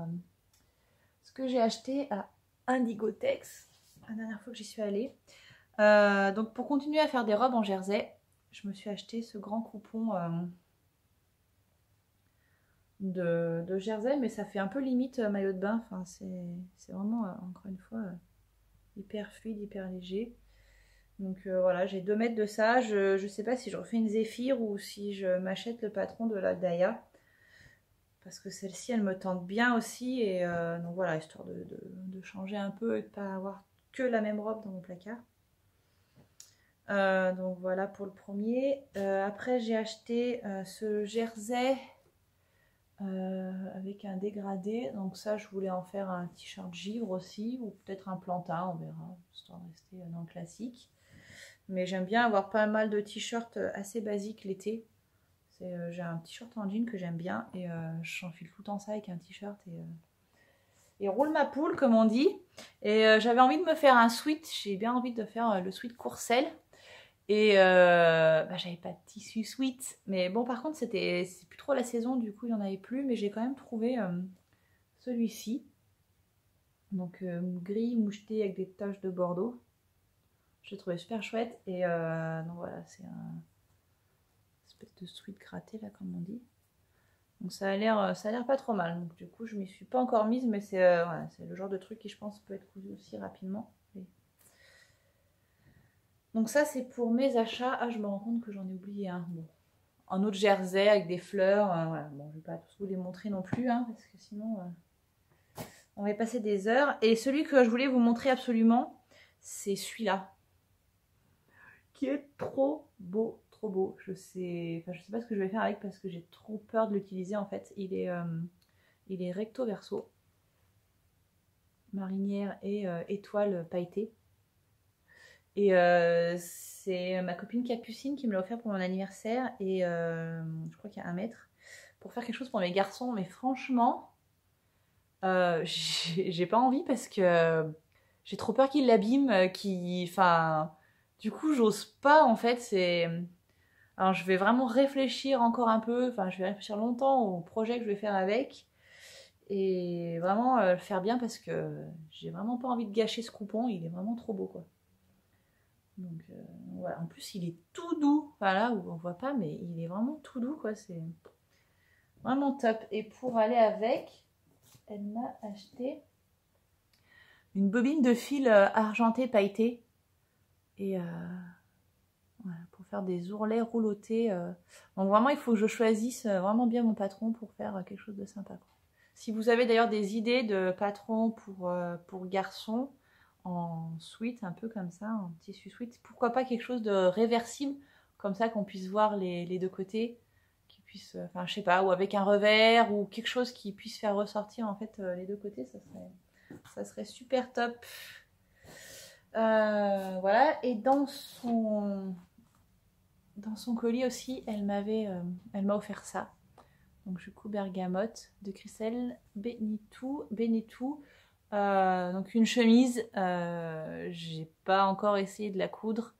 ce que j'ai acheté à Indigotex la dernière fois que j'y suis allée. Donc pour continuer à faire des robes en jersey, je me suis acheté ce grand coupon de jersey, mais ça fait un peu limite maillot de bain. Enfin, c'est vraiment, encore une fois, hyper fluide, hyper léger. Donc voilà, j'ai 2 mètres de ça. Je sais pas si je refais une Zéphyr ou si je m'achète le patron de la Daya. Parce que celle-ci, elle me tente bien aussi. Et donc voilà, histoire de changer un peu et de pas avoir que la même robe dans mon placard. Donc voilà pour le premier. Après j'ai acheté ce jersey avec un dégradé. Donc ça je voulais en faire un t-shirt givre aussi, ou peut-être un plantain, on verra, histoire de rester dans le classique. Mais j'aime bien avoir pas mal de t-shirts assez basiques l'été. J'ai un t-shirt en jean que j'aime bien et j'enfile tout le temps ça avec un t-shirt et roule ma poule comme on dit. Et j'avais envie de me faire un sweat, j'ai bien envie de faire le sweat Courcelles. Et j'avais pas de tissu sweat. Mais bon, par contre, c'est plus trop la saison, du coup, il n'y en avait plus. Mais j'ai quand même trouvé celui-ci. Donc, gris moucheté avec des taches de bordeaux. Je l'ai trouvé super chouette. Et donc voilà, c'est un espèce de sweat gratté, là, comme on dit. Donc, ça a l'air pas trop mal. Donc, du coup, je m'y suis pas encore mise. Mais c'est voilà, le genre de truc qui, je pense, peut être cousu aussi rapidement. Donc ça c'est pour mes achats. Ah je me rends compte que j'en ai oublié un. Bon. Un autre jersey avec des fleurs. Voilà. Bon, je vais pas tous vous les montrer non plus hein, parce que sinon on va y passer des heures. Et celui que je voulais vous montrer absolument, c'est celui-là. Qui est trop beau, trop beau. Je sais pas ce que je vais faire avec parce que j'ai trop peur de l'utiliser en fait. Il est recto verso. Marinière et étoile pailletée. Et c'est ma copine Capucine qui me l'a offert pour mon anniversaire. Et je crois qu'il y a 1 mètre. Pour faire quelque chose pour mes garçons. Mais franchement, j'ai pas envie parce que j'ai trop peur qu'ils l'abîment. Enfin, du coup, j'ose pas en fait. Alors, je vais vraiment réfléchir encore un peu. Enfin, je vais réfléchir longtemps au projet que je vais faire avec. Et vraiment le faire bien parce que j'ai vraiment pas envie de gâcher ce coupon. Il est vraiment trop beau quoi. Donc voilà, en plus il est tout doux, enfin là où on voit pas mais il est vraiment tout doux quoi, Vraiment top. Et pour aller avec, elle m'a acheté une bobine de fil argenté pailleté. Et voilà, pour faire des ourlets roulotés. Donc vraiment, il faut que je choisisse vraiment bien mon patron pour faire quelque chose de sympa, quoi. Si vous avez d'ailleurs des idées de patrons pour garçons, en sweat, un peu comme ça, en tissu sweat, pourquoi pas quelque chose de réversible, comme ça qu'on puisse voir les deux côtés, qui puisse, enfin je sais pas, ou avec un revers, ou quelque chose qui puisse faire ressortir en fait les deux côtés, ça serait super top. Voilà, et dans son colis aussi, elle m'a offert ça. Donc du coup bergamote de Christelle Benetou. Donc une chemise, j'ai pas encore essayé de la coudre.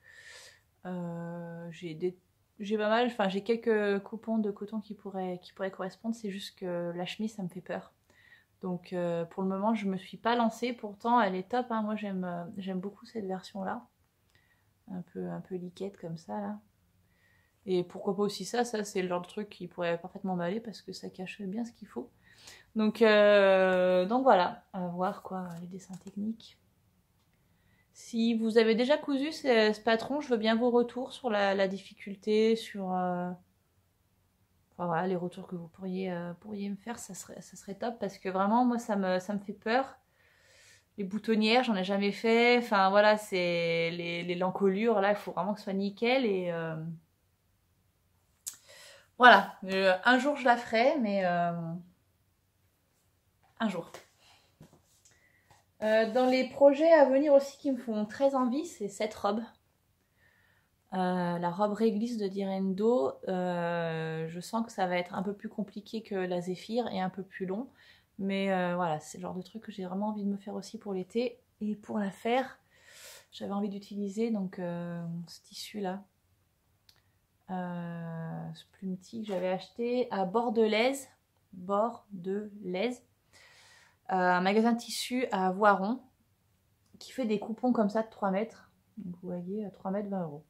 J'ai pas mal, enfin j'ai quelques coupons de coton qui pourraient correspondre. C'est juste que la chemise ça me fait peur. Donc pour le moment je me suis pas lancée. Pourtant elle est top, hein. Moi j'aime beaucoup cette version là, un peu liquette comme ça là. Et pourquoi pas aussi ça c'est le genre de truc qui pourrait parfaitement m'aller parce que ça cache bien ce qu'il faut. Donc voilà, à voir quoi, les dessins techniques. Si vous avez déjà cousu ce patron, je veux bien vos retours sur la difficulté, sur enfin, voilà, les retours que vous pourriez me faire, ça serait top parce que vraiment moi ça me fait peur. Les boutonnières, j'en ai jamais fait. Enfin voilà, c'est les l'encolure là, il faut vraiment que ce soit nickel et voilà, un jour je la ferai, mais un jour. Dans les projets à venir aussi qui me font très envie, c'est cette robe. La robe réglisse de Direndo. Je sens que ça va être un peu plus compliqué que la Zéphyr et un peu plus long. Mais voilà, c'est le genre de truc que j'ai vraiment envie de me faire aussi pour l'été. Et pour la faire, j'avais envie d'utiliser donc ce tissu-là. Ce plumetis que j'avais acheté à Bordelaise, un magasin de tissus à Voiron, qui fait des coupons comme ça de 3 mètres. Donc vous voyez, à 3 mètres, 20 €.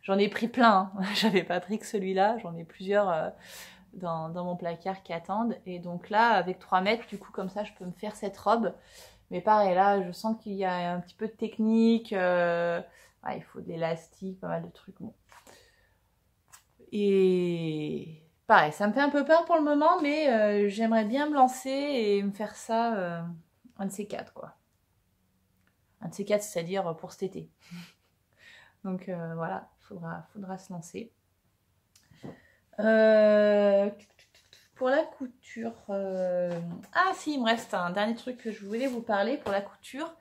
J'en ai pris plein, hein. J'avais pas pris que celui-là, j'en ai plusieurs dans mon placard qui attendent. Et donc là, avec 3 mètres, du coup, comme ça, je peux me faire cette robe. Mais pareil, là, je sens qu'il y a un petit peu de technique. Ouais, il faut de l'élastique, pas mal de trucs. Bon. Et pareil, ça me fait un peu peur pour le moment, mais j'aimerais bien me lancer et me faire ça un de ces quatre, quoi. Un de ces quatre, c'est-à-dire pour cet été. Donc voilà, faudra se lancer. Pour la couture, ah si, il me reste un dernier truc que je voulais vous parler pour la couture.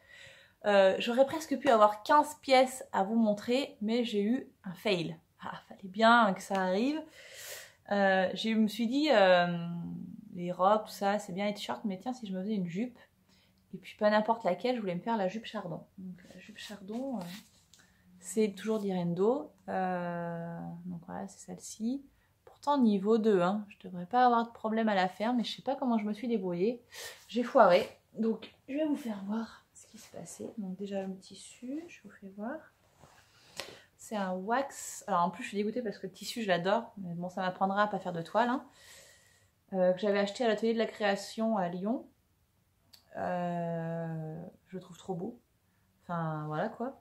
J'aurais presque pu avoir 15 pièces à vous montrer, mais j'ai eu un fail. Ah, fallait bien que ça arrive. Je me suis dit, les robes, tout ça, c'est bien les t-shirts, mais tiens, si je me faisais une jupe, et puis pas n'importe laquelle, je voulais me faire la jupe Chardon. Donc la jupe Chardon, c'est toujours d'Irendo. Donc voilà, c'est celle-ci. Pourtant niveau 2, hein, je devrais pas avoir de problème à la faire, mais je sais pas comment je me suis débrouillée. J'ai foiré, donc je vais vous faire voir ce qui se passait. Donc déjà le tissu, je vous fais voir. C'est un wax. Alors en plus je suis dégoûtée parce que le tissu je l'adore, mais bon ça m'apprendra à pas faire de toile, hein. Que j'avais acheté à l'atelier de la création à Lyon. Je le trouve trop beau. Enfin voilà quoi.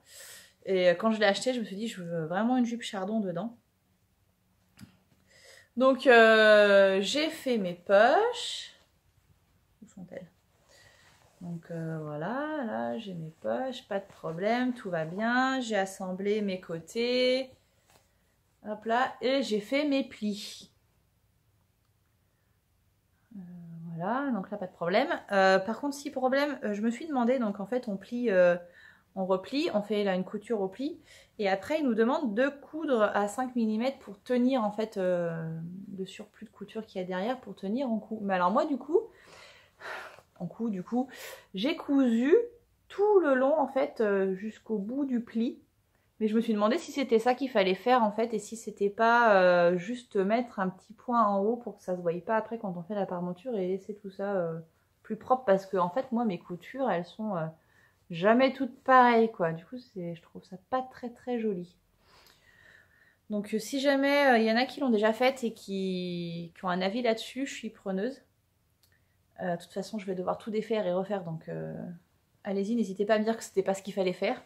Et quand je l'ai acheté, je me suis dit je veux vraiment une jupe Chardon dedans. Donc j'ai fait mes poches. Où sont-elles? Donc voilà, là j'ai mes poches, pas de problème, tout va bien. J'ai assemblé mes côtés. Hop là, et j'ai fait mes plis. Voilà, donc là pas de problème. Par contre, si problème, je me suis demandé, donc en fait on plie, on replie, on fait là une couture au pli. Et après il nous demande de coudre à 5 mm pour tenir en fait le surplus de couture qu'il y a derrière pour tenir en cou. Mais alors moi du coup, j'ai cousu tout le long en fait jusqu'au bout du pli. Mais je me suis demandé si c'était ça qu'il fallait faire en fait et si c'était pas juste mettre un petit point en haut pour que ça se voie pas après quand on fait la parmenture et laisser tout ça plus propre parce que en fait moi mes coutures elles sont jamais toutes pareilles quoi. Du coup je trouve ça pas très très joli. Donc si jamais il y en a qui l'ont déjà faite et qui ont un avis là-dessus, je suis preneuse. De toute façon, je vais devoir tout défaire et refaire, donc allez-y, n'hésitez pas à me dire que c'était pas ce qu'il fallait faire.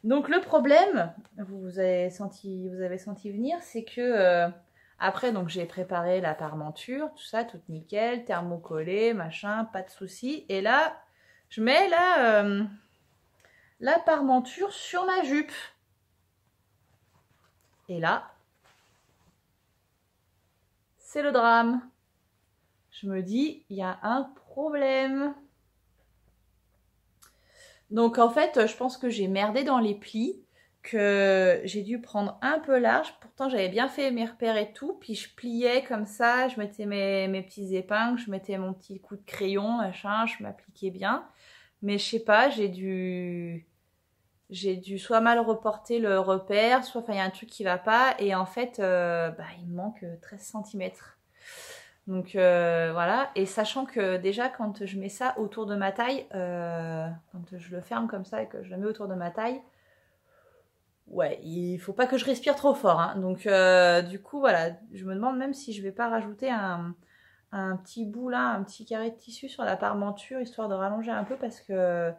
Donc le problème, vous avez senti venir, c'est que après, donc j'ai préparé la parmenture, tout ça, toute nickel, thermocollé, machin, pas de souci. Et là, je mets la parmenture sur ma jupe. Et là, c'est le drame. Je me dis, il y a un problème. Donc en fait, je pense que j'ai merdé dans les plis, que j'ai dû prendre un peu large. Pourtant, j'avais bien fait mes repères et tout. Puis je pliais comme ça, je mettais mes petits épingles, je mettais mon petit coup de crayon, machin, je m'appliquais bien. Mais je sais pas, j'ai dû soit mal reporter le repère, soit il y a un truc qui va pas. Et en fait, il me manque 13 cm. Donc voilà, et sachant que déjà quand je mets ça autour de ma taille, quand je le ferme comme ça et que je le mets autour de ma taille, ouais, il faut pas que je respire trop fort, hein. Donc du coup voilà, je me demande même si je vais pas rajouter un petit bout là, un petit carré de tissu sur la parmenture, histoire de rallonger un peu, parce que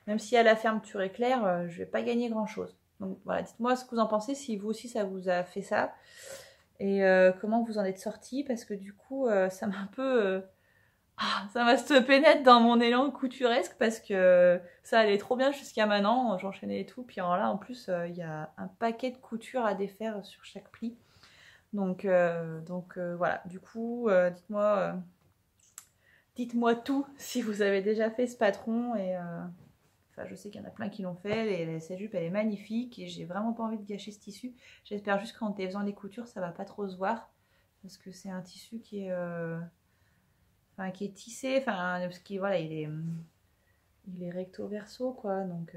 même si à la fermeture est claire, je vais pas gagner grand chose. Donc voilà, dites-moi ce que vous en pensez, si vous aussi ça vous a fait ça. Et comment vous en êtes sorti, parce que du coup ça m'a un peu ça m'a stoppé net dans mon élan couturesque, parce que ça allait trop bien jusqu'à maintenant, j'enchaînais et tout, puis alors là en plus il y a un paquet de coutures à défaire sur chaque pli, donc voilà, du coup dites-moi tout si vous avez déjà fait ce patron. Et enfin, je sais qu'il y en a plein qui l'ont fait, et cette jupe elle est magnifique et j'ai vraiment pas envie de gâcher ce tissu. J'espère juste qu'en faisant les coutures ça va pas trop se voir, parce que c'est un tissu qui est qui est tissé, enfin parce qu'il voilà, il est recto verso quoi, donc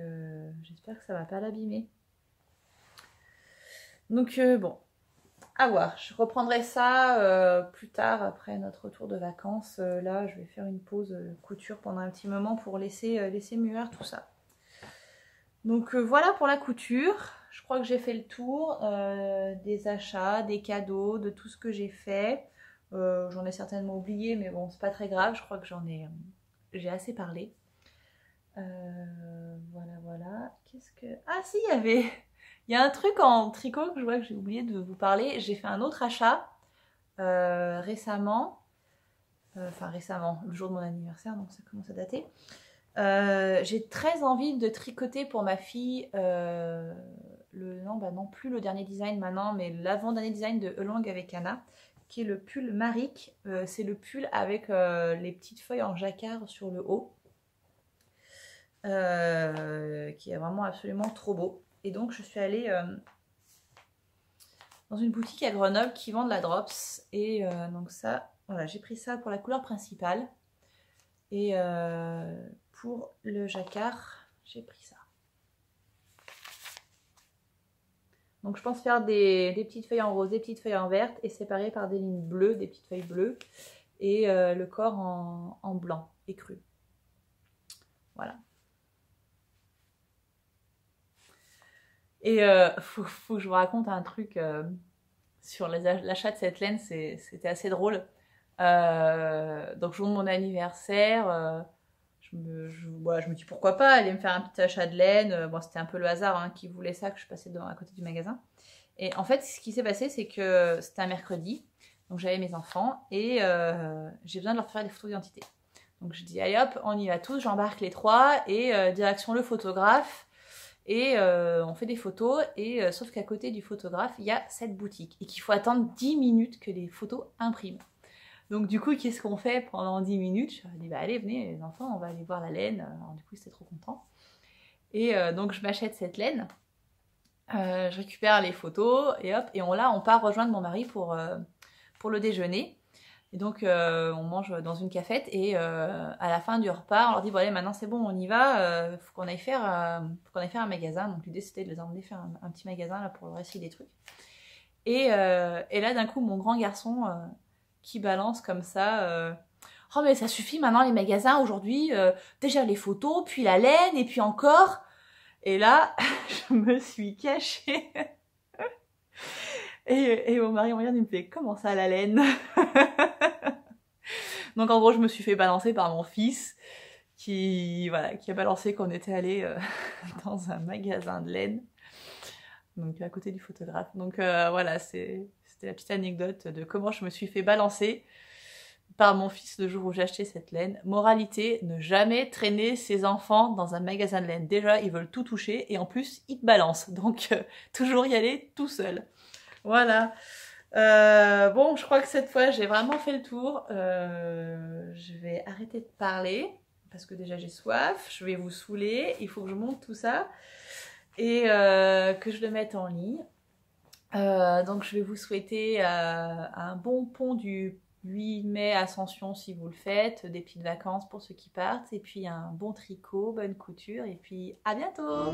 j'espère que ça va pas l'abîmer. Donc bon, à voir, je reprendrai ça plus tard après notre retour de vacances. Là je vais faire une pause couture pendant un petit moment pour laisser mûrir tout ça. Donc voilà pour la couture. Je crois que j'ai fait le tour des achats, des cadeaux, de tout ce que j'ai fait. J'en ai certainement oublié, mais bon, c'est pas très grave. Je crois que j'ai assez parlé. Voilà. Qu'est-ce que... Ah si, il y a un truc en tricot que je vois que j'ai oublié de vous parler. J'ai fait un autre achat récemment. Enfin récemment, le jour de mon anniversaire, donc ça commence à dater. J'ai très envie de tricoter pour ma fille non plus le dernier design maintenant, mais l'avant-dernier design de Along avec Anna, qui est le pull Marik. C'est le pull avec les petites feuilles en jacquard sur le haut, qui est vraiment absolument trop beau. Et donc je suis allée dans une boutique à Grenoble qui vend de la drops, et donc ça, voilà, j'ai pris ça pour la couleur principale, et pour le jacquard, j'ai pris ça. Donc je pense faire des petites feuilles en rose, des petites feuilles en verte, et séparées par des lignes bleues, des petites feuilles bleues, et le corps en blanc et cru. Voilà. Et faut que je vous raconte un truc sur l'achat de cette laine, c'était assez drôle. Donc jour de mon anniversaire, je me dis pourquoi pas aller me faire un petit achat de laine. Bon, c'était un peu le hasard hein, qui voulait ça, que je passais à côté du magasin. Et en fait, ce qui s'est passé, c'est que c'était un mercredi, donc j'avais mes enfants, et j'ai besoin de leur faire des photos d'identité. Donc je dis allez hop, on y va tous, j'embarque les trois, et direction le photographe, et on fait des photos, et sauf qu'à côté du photographe, il y a cette boutique, et qu'il faut attendre 10 minutes que les photos impriment. Donc du coup, qu'est-ce qu'on fait pendant 10 minutes? Je dis, bah allez, venez les enfants, on va aller voir la laine. Alors du coup, c'était trop content. Et donc je m'achète cette laine, je récupère les photos, et hop, et on part rejoindre mon mari pour le déjeuner. Et donc on mange dans une cafette, et à la fin du repas, on leur dit, bon allez, maintenant c'est bon, on y va, faut qu'on aille faire un magasin. Donc l'idée c'était de les emmener faire un petit magasin là, pour leur essayer des trucs. Et là d'un coup, mon grand garçon... qui balance comme ça oh mais ça suffit maintenant les magasins aujourd'hui, déjà les photos, puis la laine, et puis encore. Et là je me suis cachée Et mon mari il me fait, comment ça la laine? Donc en gros je me suis fait balancer par mon fils qui a balancé qu'on était allé dans un magasin de laine, donc à côté du photographe. Donc voilà, c'était la petite anecdote de comment je me suis fait balancer par mon fils le jour où j'ai acheté cette laine. Moralité, ne jamais traîner ses enfants dans un magasin de laine. Déjà, ils veulent tout toucher et en plus, ils te balancent. Donc, toujours y aller tout seul. Voilà. Bon, je crois que cette fois, j'ai vraiment fait le tour. Je vais arrêter de parler parce que déjà, j'ai soif. Je vais vous saouler. Il faut que je monte tout ça et que je le mette en ligne. Donc, je vais vous souhaiter un bon pont du 8 mai Ascension si vous le faites, des petites vacances pour ceux qui partent, et puis un bon tricot, bonne couture, et puis à bientôt!